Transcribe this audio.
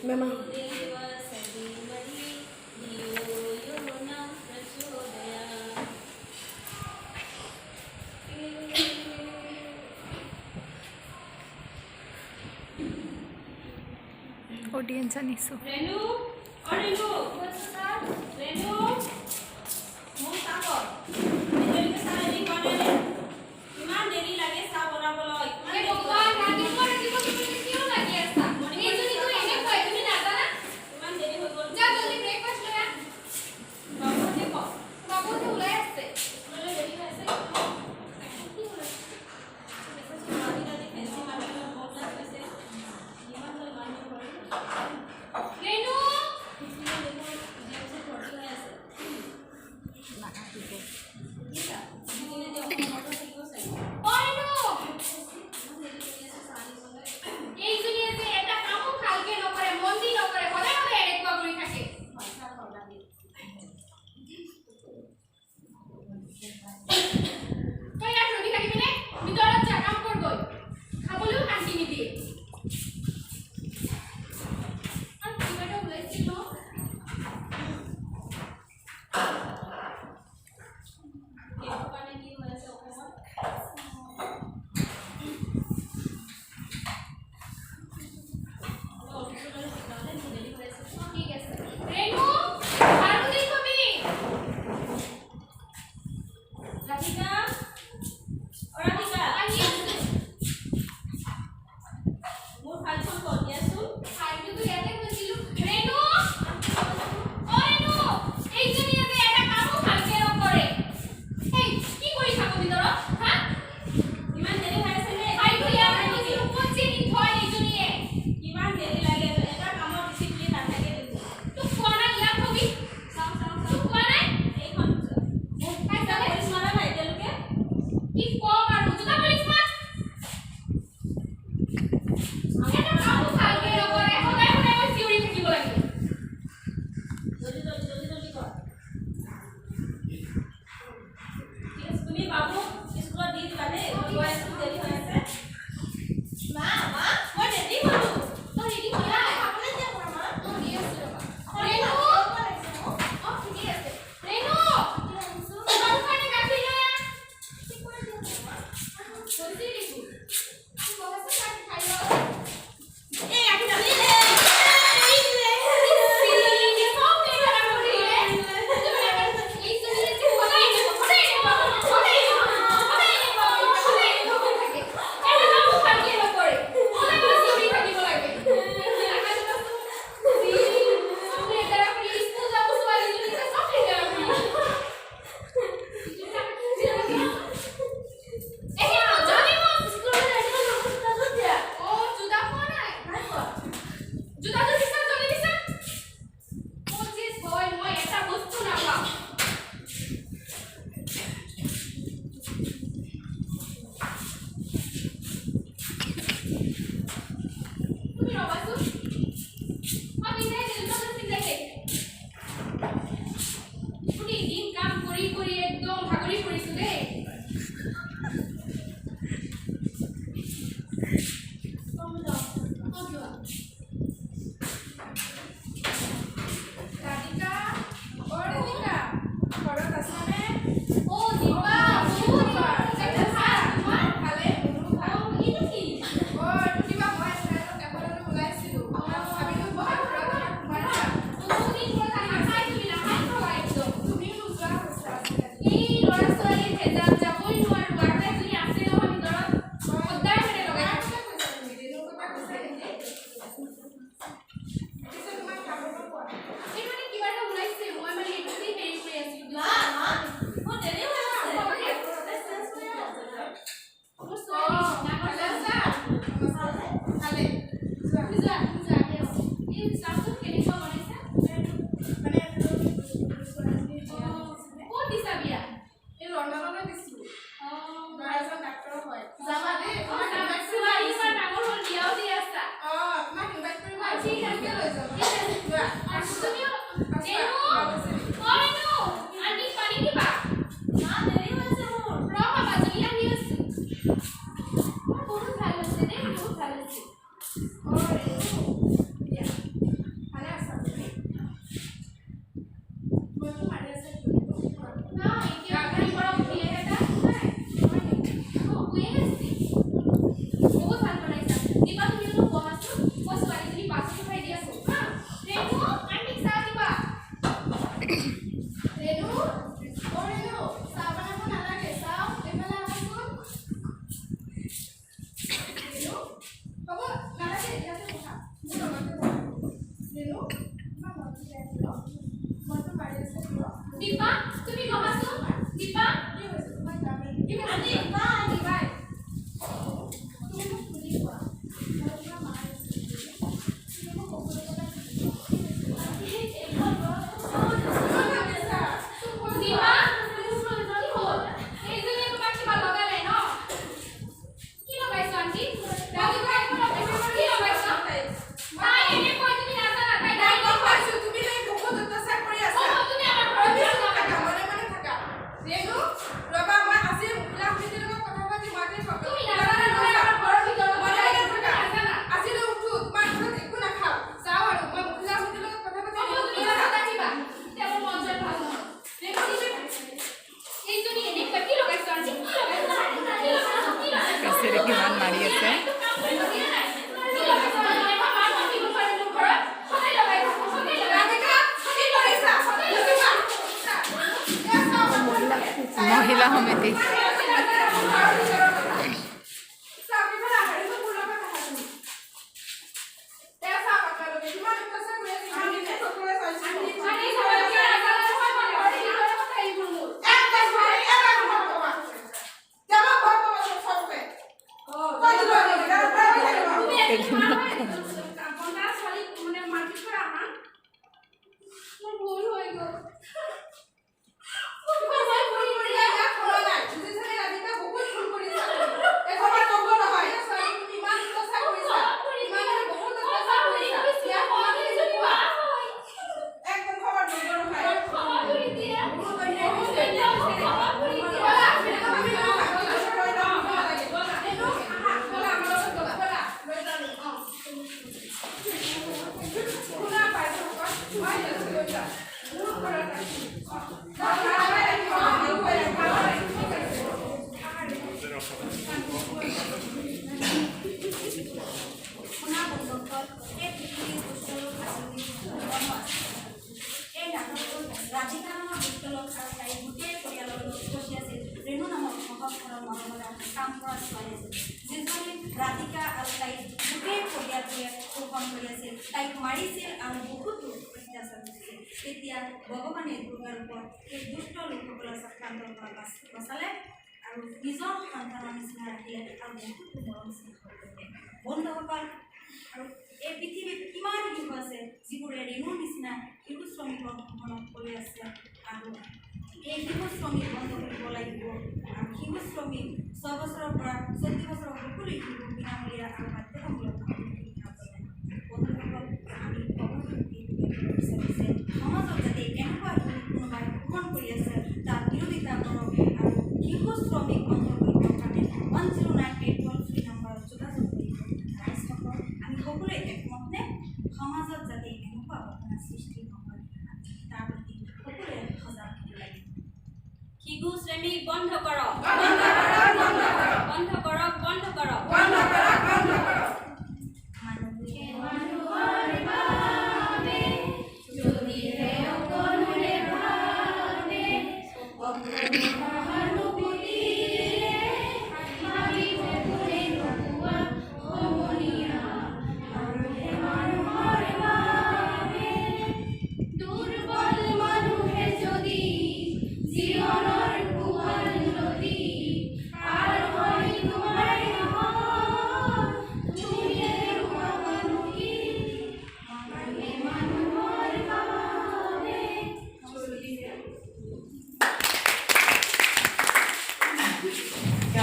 memang audience anisu Renu, oh Renu, Renu, mau takut. Jadi kesana di mana ni? Iman diri lagi sah orang boleh. ये भगवान आगे को क्यों लगी ऐसा ये जो नहीं तो इन्हें कोई भी नहीं आता ना Iman diri होगोल. जा जल्दी ब्रेकफास्ट ले आ बाबू देखो. बाबू ने बुलाया ऐसे बोले diri कैसे? मारी दादी कैसे मारी लोग बहुत सारे कैसे? Iman तो मारने पड़े. रेनू इसलिए देखो जैसे छोटी है ऐसे. ये क्या? इसलिए जो मोटर से क्यों सही? ओ रेनू এই দুনিয়া যে এটা কামও খালকে নকরে মন্দি নকরে বলে বলে এড়ে কুয়া করি থাকে কই না শুনি থাকিবি নে ভিতৰত যা কাম কৰবই খাবলৈও শান্তি নিদিয়ে আর কিবাটা ওলাইছিল ये दुकानें की वजह से ओके मत. ঠিক আছে রেনু আরো দেখো মি Radhika, और Radhika, আনি मोर फाइल फोन कर दिया सुन. ফাইলটো তো ইয়াতে বসিল রেনু ও রেনু এই দুনিয়া যে এটা কামও খালকে নকরে এই কি করি থাকো ভিতৰত হ্যাঁ इमान देरी है से ले. ফাইলটো ইয়াতে বসিল কোচে নি থয় এই দুনিয়া इमान देरी लगे तो ऐसा काम और डिसिप्लिन आता है देखो. তো কোনা ইয়া কবি साम साम তো साम. কোনা एक हम কাইসা पुलिस मारा ना इधर के. কি কম আর জুতা বলিস না এটা কামও খালকে নকরে সদায় সদায় মই চিউৰি থাকিব লাগে जल्दी जल्दी जल्दी जल्दी कर. ठीक है सुनी बाबू स्कूल दी दिलाने. वो स्कूल देरी है से. मां मां वो देरी हो. তো রেডি হলা आपने क्या करा मां? ও ইয়েস রেনু ও ঠিক আছে রেনু বাবু কানে গাছি লয়া জলদি লিখু তুই বসে কাটি খাইলো ए आके डाली ले. সিলি সব মেরা করে রে তুমি এখন এই জন্য যে বলাই নে বলাই নে বলাই নে বলাই নে বলাই নে থাকে এটা বাবু খালকে নকরে ওলাই বসে উড়ি থাকিব লাগে আকাশ বস্তু সিলি সব এটা প্লিজ তো যাব সবাই জন্য সব এটা প্লিজ এই জনি মো স্কুলে যাইছো ও জুতা কোন নাই জুতা তো দিছা চলে দিছা পঁচিশ বই মই এটা বস্তু নাপাওঁ তুমি ৰবাচোন মই পিন্ধাই দিলোঁ তই পিন্ধাই দে তুমি দিন কাম কৰি কৰি একদম ভাগৰি পৰিছো দেই কম যাও কম যোৱা ৰাধিকা অ ৰাধিকা ঘৰত আছানে অ দীপা বহুত বাৰ এটা ভাল তোমাৰ ভালে মোৰো ভাল এইটো কি অ এইটো কিবা মই চাইলো কেপললৈ ওলাইছিলো ভাবিলো বহুত ঘৰত তোমাৰ বহুত দিন ঘৰত নাখাই তুমি নাখাই খোৱা একদম তুমিও নোযোৱা হৈছা এই ল'ৰা ছোৱালী ভেজাল যাবই নোৱাৰো আৰু এজনী আছে নহয় ভিতৰত সদায় মানে লগাই থাকে কৈছা তুমি দিনৰ কথা কৈছা পিছে তোমাৰ খাবৰ কোৱা এই মানে কিবা এটা ওলাইছে মই মানে এইটো দি হেৰি কৰি আছিলো मां मां वो देरी हो হ'ব रहा দিয়া। মোৰ ছোৱালী ডাঙৰ ল'ৰা ভালে যোৱা যোৱা যোৱা এই চাহটো কেনেকুৱা বনাইছা ক'ত দিছা বিয়া এই লণ্ডনলৈ দিছো ল'ৰা এজন ডাক্তৰ হয় যাবা দেই ছোৱালী ইমান ডাঙৰ হ'ল বিয়াও দি আছা তোমাক ইনভাইট কৰিব ঠিক আছে লৈ যাম ঠিক আছে যোৱা আৰু তুমিও ৰেনু অ ৰেনু আন্টি পানী দিবা मां देरी हो से मोर. ৰ বাবা জনী আহি আছে বহুত ভাল হৈছে দেই বহুত ভাল হৈছে অ ৰেনু ছাইডে কিমান মাৰি আছে। মহিলা সমিতি ৰাধিকা আৰু তাইক গোটেই পৰিয়ালটোৱে শোষণ কৰি আছিল, তাইক মাৰিছিল আৰু বহুতো অত্যাচাৰ কৰিছিল। তেতিয়া ভগৱানে দুৰ্গাৰ ওপৰত এই দুষ্ট লোকসকলৰ চক্ৰান্তৰ পৰা বচালে আৰু নিজৰ সন্তানৰ নিচিনা ৰাখিলে আৰু বহুতো মৰম স্নেহ কৰিলে। বন্ধুসকল, আৰু এই পৃথিৱীত কিমান শিশু আছে যিবোৰে ৰেণুৰ নিচিনা শিশু শ্ৰমিকক শোষণ কৰি আছে, আৰু এই শিশু শ্ৰমিক বন্ধ কৰিব লাগিব। আৰু শিশু শ্ৰমিক 6 বছৰৰ পৰা 14 বছৰৰ সকলো শিশু বিনামূলীয়া আৰু বাধ্যতামূলক শিক্ষা প্ৰদান। বন্ধুসকল, আমি বিচাৰিছে সমাজত যাতে এনেকুৱা কোনোবাই শোষণ কৰি আছে তাৰ বিৰোধিতা কৰক আৰু শিশু শ্ৰমিক